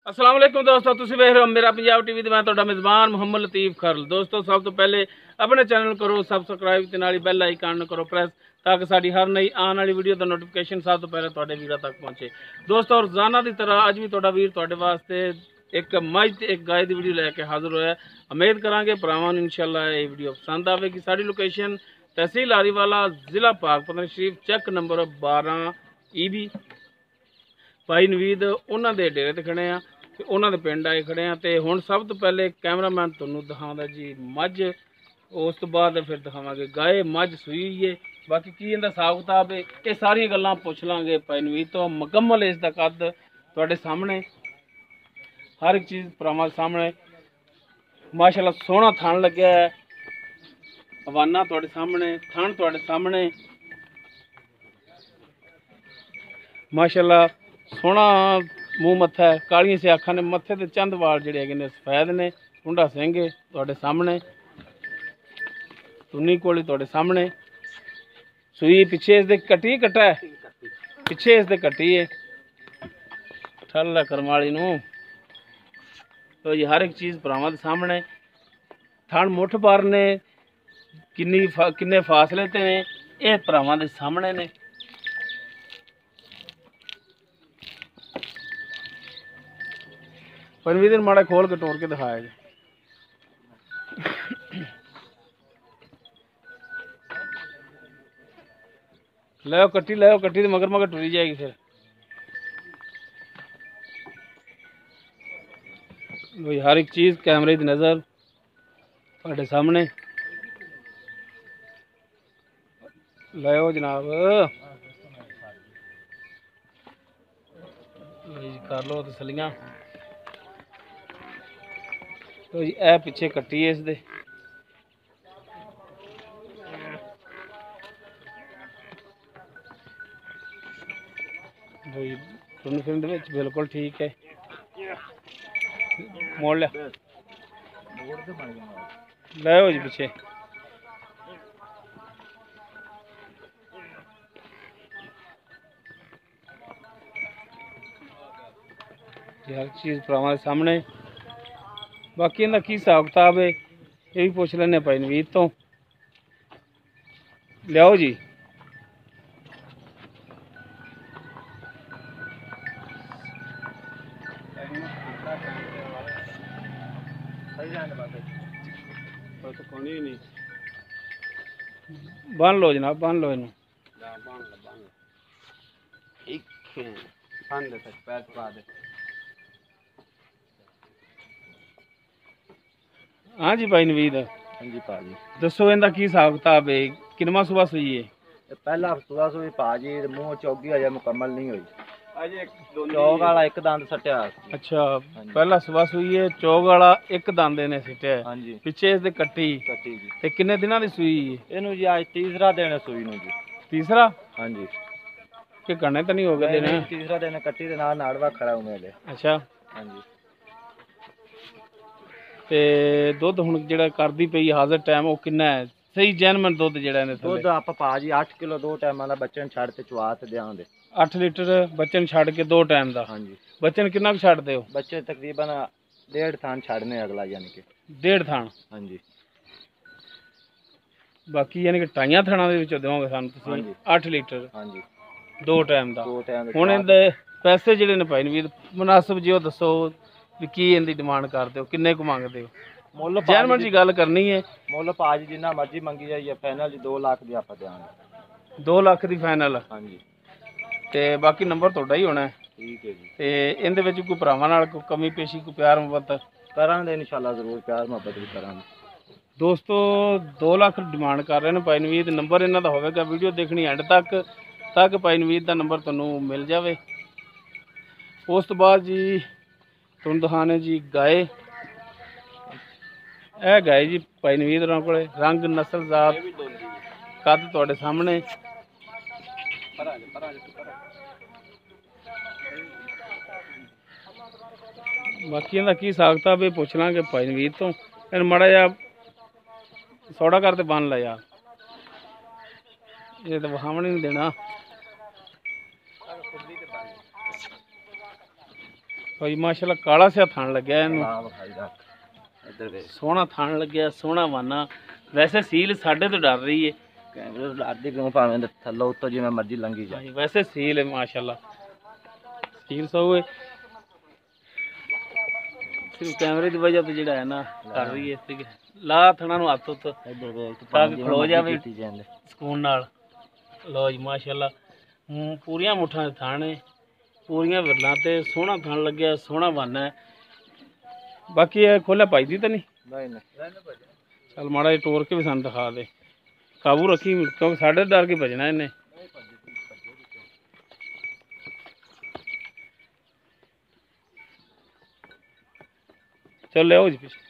अस्सलाम वालेकुम दोस्तों, तुसीं वेख रहे हो मेरा पंजाब टीवी ते मैं तुहाडा मेज़बान मुहम्मद लतीफ़ खरल। दोस्तों सब तो पहले अपने चैनल करो सबसक्राइब ते नाल बैल आइकन करो प्रेस ताकि साडी हर नई आने वाली वीडियो दा नोटिफिकेशन सब तो पहले तुहाडे वीरां तक पहुंचे। दोस्तों रोजाना की तरह अज भी तुहाडा वीर तुहाडे वास्ते एक मझ ते एक गाय की वीडियो लैके हाजिर होया। उम्मीद करांगे भरावां नूं इंशाअल्लाह ये वीडियो पसंद आवेगी। साडी लोकेशन तहसील आरीवाला जिला पाकपतन शरीफ चेक नंबर 12 EB भाई नवीद उन्होंने दे डेरे ते खड़े हैं ते उन्होंने पिंड आए खड़े हैं। तो हुण सब तो पहले कैमरामैन तुहानूं दिखाउंदा जी मझ, उस तो बाद फिर दिखावांगे गाय मझ सूई है। बाकी की इहदा हिसाब किताब है ये सारी गल्लां पुछ लांगे भाई नवीद तो। मुकम्मल इसका कद तुहाडे सामने, हर एक चीज़ भरावां दे सामने। माशाअल्लाह सोहना थण लग्या है, हवाना तुहाडे सामने, थण तुहाडे सामने माशाअल्लाह सोहना मूँह मत्था है, कालियां से अखां ने, मत्थे ते चंद वाल जिहड़े हैगे ने सफेद ने, कुंडा सिंह है तुहाडे सामने, तुन्नी कोली तुहाडे सामने, सूई पिछे इसदे कट्टी कट्टा है, पिछे इसदे कट्टी है ठल है करमाली नूं। तो ये हर एक चीज़ भरावां दे सामने। थण मुठ पर ने किन्ने फासले ते ने ये भरावां दे सामने ने। परवीन दिन माड़ा खोल के टोर के दिखाया जी। लो कट्टी तो मगर मगर टुरी जाएगी फिर। भाई हर एक चीज़ कैमरे की नज़र तुहाडे सामने। लो जनाब कर लो तसलियां। तो जी ए पिछे कट्टी है इसदे, भाई तुन फिरन दे विच बिल्कुल ठीक है। मोड़ लिया लो जी पिछे। हर चीज़ भरावां दे सामने। बाकी इन्दा की हिसाब किताब है ये भी पुछ लैने भाई नवीद तो। लियाओ जी बन लो जनाब, बन लो इनू। हाँ जी भाई नवीद, हाँ जी भाजी दसो इनका की हिसाब किताब है, किनवा सुबह सुई है? पहला सुबह सुबह भाजी मुँह चौगी अजे मुकम्मल नहीं हुई, चौक वाला एक दंद सटिया। अच्छा पहला सुबह सुई है, चौक वाला एक दंद ने सिटिया है। हाँ जी पिछे इसदे कट्टी कट्टी जी। ते किन्ने दिनां दी सूई है? इनू जी आज तीसरा दिन है सूई नू जी। तीसरा हाँ जी कि घने तो नहीं हो गए दिन? तीसरा दिन कट्टी दे नाल नाड़वा खड़ा हूं मेले। अच्छा हाँ जी ते दुध हुण जेड़ा करदी पई हाजिर टाइम वो किन्ना है? सही जैनमन दुध जेड़ा ने थल्ले दुध आप भाजी 8 किलो दो टाइम दा बच्चन छड़ ते चवा ते देआं दे। 8 लीटर बच्चन छड़ के दो टाइम दा? हाँ जी बच्चन किन्ना क छड़दे हो? बच्चे तकरीबन 1.5 थान छड़ने अगला यानी कि 1.5 थान। हाँ जी बाकी यानी कि टाइयां थाना दे विच देवोगे सानू हाँ तुसीं जी 8 लीटर हाँ जी दो टाइम दा। दो टाइम हुण इहदे पैसे जेड़े ने भाई नवीद मुनासिब जी दसो भी की इहदी डिमांड करदे हो, किन्ने को मंगदे हो? मुੱਲ जैनमन जी गल करनी है। ਮੁੱਲ ਭਾਜੀ ਜਿੰਨਾ ਮਰਜ਼ੀ ਮੰਗੀ ਜਾਈਏ ਫਾਈਨਲ 2 ਲੱਖ ਦੀ ਆਪਾਂ ਦੇਵਾਂਗੇ। 2 ਲੱਖ ਦੀ ਫਾਈਨਲ। ਹਾਂਜੀ ਤੇ ਬਾਕੀ ਨੰਬਰ ਤੁਹਾਡਾ ਹੀ ਹੋਣਾ ਠੀਕ ਹੈ ਜੀ। ਤੇ ਇਹਦੇ ਵਿੱਚ ਕੋਈ ਭਰਾਵਾਂ ਨਾਲ ਕੋਈ ਕਮੀ ਪੇਸ਼ੀ, ਕੋਈ ਪਿਆਰ ਮੁਹੱਬਤ ਕਰਾਂਗੇ ਇਨਸ਼ਾਅੱਲਾ ਜ਼ਰੂਰ ਪਿਆਰ ਮੁਹੱਬਤ ਵੀ ਕਰਾਂਗੇ। ਦੋਸਤੋ 2 ਲੱਖ ਡਿਮਾਂਡ ਕਰ ਰਹੇ ਨੇ ਭਾਈ ਨਵੀਦ। ਨੰਬਰ ਇਹਨਾਂ ਦਾ ਹੋਵੇਗਾ ਵੀਡੀਓ ਦੇਖਣੀ ਐਂਡ ਤੱਕ ਭਾਈ ਨਵੀਦ ਦਾ ਨੰਬਰ ਤੁਹਾਨੂੰ ਮਿਲ ਜਾਵੇ। ਉਸ ਤੋਂ ਬਾਅਦ ਜੀ ਤੁਹਾਨੂੰ ਦਿਖਾਣੇ ਜੀ ਗਾਏ। ਇਹ ਗਾਏ ਜੀ ਭਾਈ ਨਵੀਦ ਹੋਰਾਂ ਕੋਲੇ, ਰੰਗ ਨਸਲ ਜ਼ਾਤ ਕੱਦ ਤੁਹਾਡੇ ਸਾਹਮਣੇ। बाकी इहदा की हिसाब किताब ये पुछ लांगे भाई नवीद तो। इन माड़ा जा सौड़ा करते बन ला यार, ये तो वहावन नहीं देना। ਭਾਈ ਮਾਸ਼ਾਅੱਲਾ ਕਾਲਾ ਸਿਆ ਥਣ ਲੱਗਿਆ ਇਹਨੂੰ। ਹਾਂ ਵਿਖਾਈ ਦਾ ਇੱਧਰ ਵੇ ਸੋਹਣਾ ਥਣ ਲੱਗਿਆ, ਸੋਹਣਾ ਵਾਨਾ। ਵੈਸੇ ਸੀਲ ਸਾਡੇ ਤੋਂ ਡਰ ਰਹੀ ਹੈ, ਕੈਮਰੇ ਲਾਦੀ ਕਿਉਂ ਭਾਵੇਂ ਥੱਲੋਂ ਉੱਤੋਂ ਜਿਵੇਂ ਮਰਜ਼ੀ ਲੰਘੀ ਜਾ। ਹਾਂਜੀ ਵੈਸੇ ਸੀਲ ਹੈ ਮਾਸ਼ਾਅੱਲਾ, ਸੀਲ ਸੋ ਹੈ। ਸਿਰਫ ਕੈਮਰੇ ਦੀ ਵਜ੍ਹਾ ਤੋਂ ਜਿਹੜਾ ਹੈ ਨਾ ਕਰ ਰਹੀ ਹੈ ਇਸ ਲਾ ਥਣਾ ਨੂੰ ਹੱਥ ਉੱਤ ਇੱਧਰ ਵੇ ਤਾਂ ਕਿ ਖਲੋ ਜਾਵੇ ਸਕੂਨ ਨਾਲ। ਲਓ ਜੀ ਮਾਸ਼ਾਅੱਲਾ ਪੂਰੀਆਂ ਮੁੱਠਾਂ ਦੇ ਥਣ ਹੈ, ਪੂਰੀਆਂ ਵਿਰਲਾਂ ਤੇ ਸੋਹਣਾ ਥਣ ਲੱਗਿਆ, ਸੋਹਣਾ ਵਾਨਾ ਹੈ। ਬਾਕੀ ਇਹ ਖੋਲਿਆ ਭਾਈ ਦੀ ਤਾਂ ਨਹੀਂ? ਨਹੀਂ ਚੱਲ ਮਾੜਾ ਜਿਹਾ ਤੋੜ ਕੇ ਵੀ ਸਾਨੂੰ ਦਿਖਾ ਦੇ, ਕਾਬੂ ਰੱਖੀ ਕਿਉਂਕਿ ਸਾਡੇ ਡਰ ਕੇ ਭਜਣਾ ਇਹਨੇ। ਚੱਲ ਲਿਆਓ ਜੀ ਪਿੱਛੇ।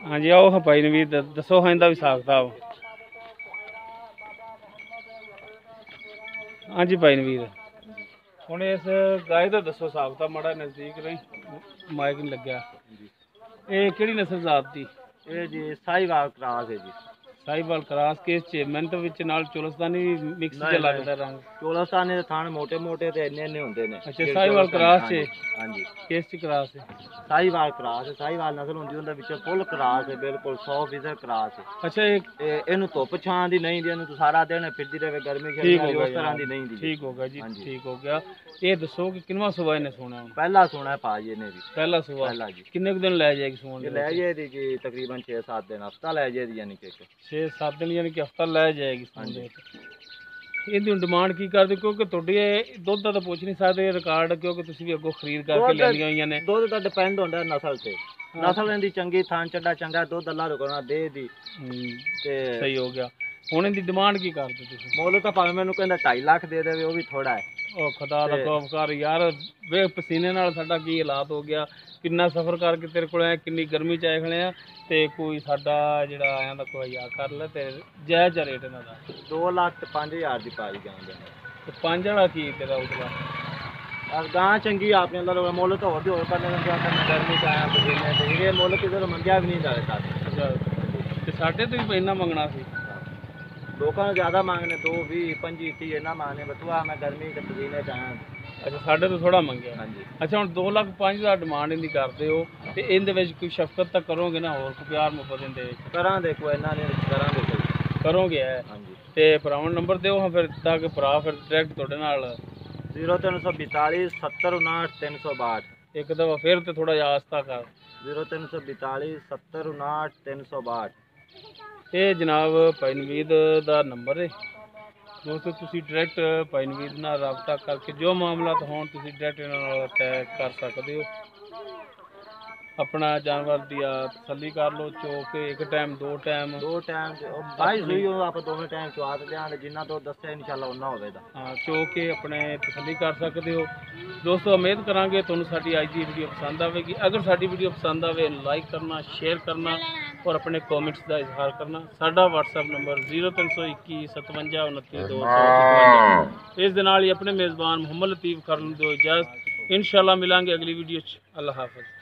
ਹਾਂਜੀ ਆਓ ਹਾਂ ਭਾਈ ਨਵੀਰ ਦੱਸੋ ਹਾਂ ਇਹਦਾ ਵੀ ਹਿਸਾਬ ਕਿਤਾਬ। ਹਾਂਜੀ ਭਾਈ ਨਵੀਰ ਹੁਣ ਇਸ ਗਾਏ ਦਾ ਦੱਸੋ ਹਿਸਾਬ ਕਿਤਾਬ, ਮਾੜਾ ਨਜ਼ਦੀਕ ਰਹੀ ਮਾਈਕ ਨਹੀਂ ਲੱਗਿਆ। ਇਹ ਕਿਹੜੀ ਨਸਲ ਜ਼ਾਤ ਦੀ? ਇਹ ਜੀ ਸਾਹੀਵਾਲ ਕਰਾਸ ਹੈ ਜੀ। ਸਾਹੀਵਾਲ ਕਰਾਸ ਕੇਸ ਚ ਮਿਹਨਤ ਵਿੱਚ ਨਾਲ ਚੋਲਸਤਾਨੀ ਵੀ ਮਿਕਸ ਚ ਲੱਗਦਾ ਰੰਗ। ਚੋਲਸਤਾਨੀ ਦੇ ਥਾਣ ਮੋਟੇ ਮੋਟੇ ਤੇ ਇੰਨੇ ਹੁੰਦੇ ਨੇ। ਅੱਛਾ ਸਾਹੀਵਾਲ ਕਰਾਸ ਚ? ਹਾਂਜੀ ਕੇਸ ਚ ਕਰਾਸ ਹੈ। ਸਾਹੀਵਾਲ ਕਰਾਸ ਹੈ, ਸਾਹੀਵਾਲ ਨਸਲ ਹੁੰਦੀ ਉਹਦੇ ਵਿੱਚ ਫੁੱਲ ਕਰਾਸ ਹੈ, ਬਿਲਕੁਲ 100% ਕਰਾਸ ਹੈ। ਅੱਛਾ ਇਹਨੂੰ ਧੁੱਪ ਛਾਂ ਦੀ ਨਹੀਂ ਦੀ, ਇਹਨੂੰ ਤਾਂ ਸਾਰਾ ਦਿਨ ਫਿਰਦੀ ਰਹੇ ਗਰਮੀ ਠੀਕ ਹੋ ਉਸ ਤਰ੍ਹਾਂ ਦੀ ਨਹੀਂ ਦੀ। ਠੀਕ ਹੋ ਗਿਆ ਜੀ, ਠੀਕ ਹੋ ਗਿਆ। ਇਹ ਦੱਸੋ ਕਿ ਕਿੰਨਵਾਂ ਸੁਬਾ ਇਹਨੇ ਸੋਣਾ? ਪਹਿਲਾ ਸੋਣਾ ਹੈ ਭਾਜੀ ਇਹਨੇ ਵੀ। ਪਹਿਲਾ ਸੁਬਾ? ਪਹਿਲਾ ਜੀ। ਕਿੰਨੇ ਕੁ ਦਿਨ ਲੈ ਜਾਏਗੀ ਸੋਣ ਦੇ? ਲੈ ਜਾਏਗੀ ਜੀ ਤਕਰੀਬਨ 6-7 ਦਿਨ, ਹਫਤਾ ਲੈ ਜਾਏਗੀ, ਯਾਨੀ ਕਿ 6-7 ਦਿਨ ਯਾਨੀ ਕਿ ਹਫਤਾ ਲੈ ਜਾਏਗੀ ਸੋਣ ਦੇ। ਇਹਦੀ ਡਿਮਾਂਡ ਕੀ ਕਰਦੇ? ਕਿਉਂਕਿ ਤੁਹਾਡੇ ਦੁੱਧ ਦਾ ਤਾਂ ਪੁੱਛ ਨਹੀਂ ਸਕਦੇ ਰਿਕਾਰਡ, ਕਿਉਂਕਿ ਤੁਸੀਂ ਵੀ ਅੱਗੋਂ ਖਰੀਦ ਕਰਕੇ ਲੈਣੀਆਂ ਹੋਈਆਂ ਨੇ। ਦੁੱਧ ਦਾ ਡਿਪੈਂਡ ਹੁੰਦਾ ਨਸਲ ਤੇ। ਨਸਲ ਇਹਦੀ ਚੰਗੀ, ਥਾਂ ਚੱਡਾ ਚੰਗਾ, ਦੁੱਧ ਅੱਲਾ ਰੁਕਣਾ ਦੇ ਦੀ ਤੇ ਸਹੀ ਹੋ ਗਿਆ। ਹੁਣ ਇਹਦੀ ਡਿਮਾਂਡ ਕੀ ਕਰਦੇ ਤੁਸੀਂ? ਮੁੱਲ ਤਾਂ ਭਾਵੇਂ ਮੈਨੂੰ ਕਹਿੰਦਾ 2.5 ਲੱਖ ਦੇ ਦੇਵੇ, ਉਹ ਵੀ ਥੋੜਾ ਹੈ। ਉਹ ਖੁਦਾ ਦਾ ਖੌਫ ਕਰ ਯਾਰ, ਵੇ ਪਸੀਨੇ ਨਾਲ ਸਾਡਾ ਕੀ ਹਾਲਾਤ ਹੋ ਗਿਆ, ਕਿੰਨਾ ਸਫ਼ਰ ਕਰਕੇ ਤੇਰੇ ਕੋਲ ਆਏ, ਕਿੰਨੀ ਗਰਮੀ ਚ ਆਏ ਖੜੇ ਆ, ਤੇ ਕੋਈ ਸਾਡਾ ਜਿਹੜਾ ਆਇਆ ਦਾ ਕੋਈ ਯਾਰ ਕਰ ਲੈ ਤੇ ਜਾਇਜ਼ ਰੇਟ ਇਹਨਾਂ ਦਾ। 2,05,000 ਦੀ ਪਾਈ ਜਾਂਦੇ ਨੇ। ਤੇ 5 ਵਾਲਾ ਕੀ ਤੇਰਾ ਉਤਲਾ? ਗਾਂ ਚੰਗੀ ਆਪਣੇ ਅੰਦਰ ਮੁੱਲ ਤਾਂ ਹੋਰ ਵੀ ਹੋਰ ਕਰਨੇ ਨੇ, ਗਰਮੀ ਚ ਆਇਆ ਪਸੀਨੇ ਤੇ ਇਹ ਮੁੱਲ ਕਿਸੇ ਨੂੰ ਮੰਗਿਆ ਵੀ ਨਹੀਂ ਜਾਵੇ ਸਾਡੇ। ਤੇ ਸਾਡੇ ਤੋਂ ਵੀ ਇੰਨਾ ਮੰਗਣਾ ਸੀ? ਲੋਕਾਂ ਨੂੰ ਜ਼ਿਆਦਾ ਮੰਗਨੇ 2, 20, 25, 30 ਇਹਨਾਂ ਮੰਗਨੇ ਬਤੂਆ, ਮੈਂ ਗਰਮੀ ਤੇ ਪਸੀਨੇ ਚ ਆਇਆ। ਅੱਛਾ ਸਾਡੇ ਤੋਂ ਥੋੜਾ ਮੰਗਿਆ। ਹਾਂਜੀ। ਅੱਛਾ ਹੁਣ 2,05,000 ਡਿਮਾਂਡ ਇਹਦੀ ਕਰਦੇ ਹੋ, ਤੇ ਇਹਦੇ ਵਿੱਚ ਕੋਈ ਸ਼ਫਕਤ ਤਾਂ ਕਰੋਗੇ ਨਾ, ਹੋਰ ਕੋਈ ਪਿਆਰ ਮੁਹੱਬਤ ਇਹਦੇ ਵਿੱਚ ਕਰਾਂਗੇ, ਕੋਈ ਇਹਨਾਂ ਨੇ ਕਰਾਂਗੇ ਕਰੋਗੇ। ਹਾਂਜੀ। ਤੇ ਭਰਾਵਾਂ ਨੰਬਰ ਦਿਓ ਹਾਂ ਫਿਰ, ਤਾਂ ਕਿ ਭਰਾ ਫਿਰ ਡਾਇਰੈਕਟ ਤੁਹਾਡੇ ਨਾਲ 0342 7059 362। ਇੱਕ ਦਫਾ ਫਿਰ ਤੇ ਥੋੜਾ ਜਿਹਾ ਆਸਤਾ ਕਰ। 0342 7059 362। ਇਹ ਜਨਾਬ ਭਾਈ ਨਵੀਦ ਦਾ ਨੰਬਰ ਹੈ ਦੋਸਤੋ, ਤੁਸੀਂ ਡਾਇਰੈਕਟ ਭਾਈ ਨਵੀਦ ਨਾਲ ਰਾਬਤਾ ਕਰਕੇ ਜੋ ਮਾਮਲਾਤ ਹੋਣ ਤੁਸੀਂ ਡਾਇਰੈਕਟ ਇਹਨਾਂ ਨਾਲ ਤੈਅ ਕਰ ਸਕਦੇ ਹੋ। अपना जानवर दिया तसली कर लो, चो के एक टाइम दो टाइम भाई सुई हो आप दोनों टाइम चवा देंगे, जिन्ना तो दस्या इंशाल्लाह उन्ना होवेगा। हाँ चो के अपने तसली कर सकते हो। दोस्तों उम्मीद करांगे तुहानू साडी अज दी वीडियो पसंद आएगी। अगर साडी वीडियो पसंद आए लाइक करना, शेयर करना और अपने कॉमेंट्स का इजहार करना। साडा व्हाट्सएप नंबर 0321 57 29 255। इस दे नाल ही अपने मेज़बान मुहम्मद लतीफ़ खरल दो इजाज़त। इंशाल्लाह मिलांगे अगली वीडियो। अल्लाह हाफ़िज़।